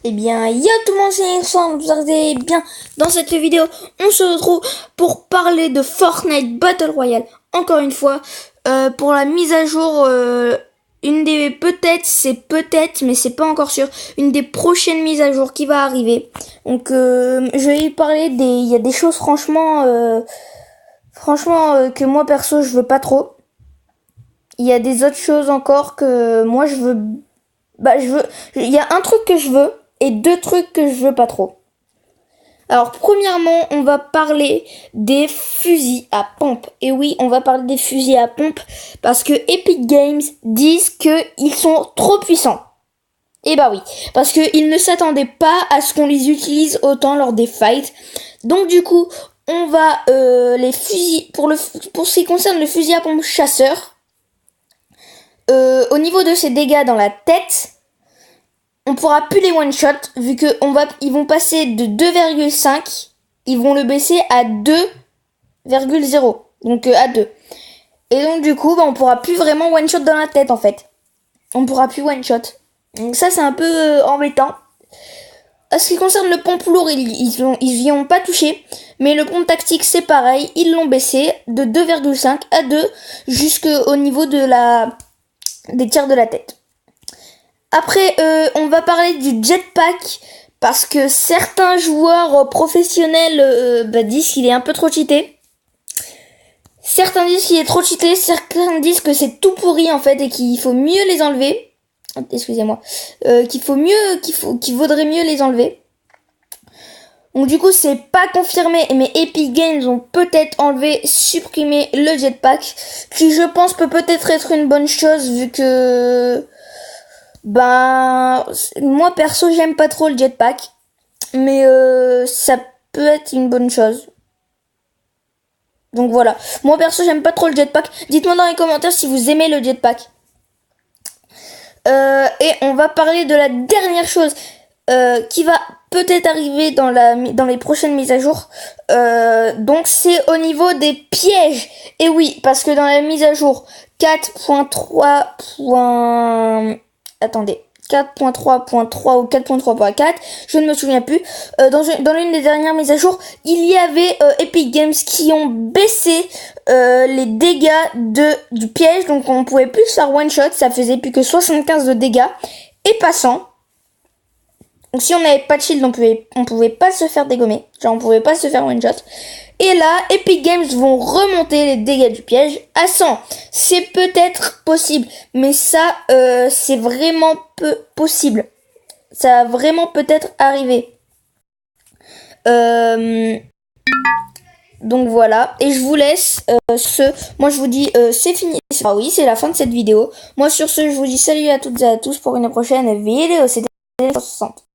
Eh bien, yo tout le monde, c'est Alexandre, vous allez bien. Dans cette vidéo, on se retrouve pour parler de Fortnite Battle Royale. Encore une fois, pour la mise à jour, une des peut-être, mais c'est pas encore sûr, une des prochaines mises à jour qui va arriver. Donc, je vais y parler il y a des choses franchement, que moi perso je veux pas trop. Il y a des autres choses encore que moi je veux. Il y a un truc que je veux et deux trucs que je veux pas trop. Alors, premièrement, on va parler des fusils à pompe. Et oui, on va parler des fusils à pompe parce que Epic Games disent qu'ils sont trop puissants. Et bah oui, parce qu'ils ne s'attendaient pas à ce qu'on les utilise autant lors des fights. Donc du coup, on va les fusils pour ce qui concerne le fusil à pompe chasseur. Au niveau de ses dégâts dans la tête, on pourra plus les one shot vu que ils vont passer de 2,5, ils vont le baisser à 2,0, donc à 2. Et donc du coup, on pourra plus vraiment one shot dans la tête en fait. On pourra plus one shot. Donc ça c'est un peu embêtant. À ce qui concerne le pompe lourd, ils y ont pas touché, mais le pompe tactique c'est pareil, ils l'ont baissé de 2,5 à 2 jusqu'au niveau des tirs de la tête. Après, on va parler du jetpack parce que certains joueurs professionnels disent qu'il est un peu trop cheaté. Certains disent qu'il est trop cheaté, certains disent que c'est tout pourri en fait et qu'il faut mieux les enlever. Excusez-moi. Qu'il vaudrait mieux les enlever. Donc du coup, c'est pas confirmé, mais Epic Games ont peut-être supprimé le jetpack, qui je pense peut-être être une bonne chose vu que moi perso j'aime pas trop le jetpack, mais ça peut être une bonne chose. Donc voilà, moi perso j'aime pas trop le jetpack. Dites-moi dans les commentaires si vous aimez le jetpack. Et on va parler de la dernière chose qui va peut-être arriver dans les prochaines mises à jour. Donc c'est au niveau des pièges. Et oui, parce que dans la mise à jour 4.3. Attendez, 4.3.3 ou 4.3.4, je ne me souviens plus. Dans l'une des dernières mises à jour, il y avait Epic Games qui ont baissé les dégâts du piège. Donc on pouvait plus faire one shot, ça faisait plus que 75 de dégâts. Et passant, donc si on n'avait pas de shield, on pouvait pas se faire dégommer. Genre on pouvait pas se faire one shot. Et là, Epic Games vont remonter les dégâts du piège à 100. C'est peut-être possible, mais ça, c'est vraiment peu possible. Ça va vraiment peut-être arriver. Donc voilà, et je vous laisse moi je vous dis c'est fini. Ah oui, c'est la fin de cette vidéo. Moi sur ce, je vous dis salut à toutes et à tous pour une prochaine vidéo. C'était 60.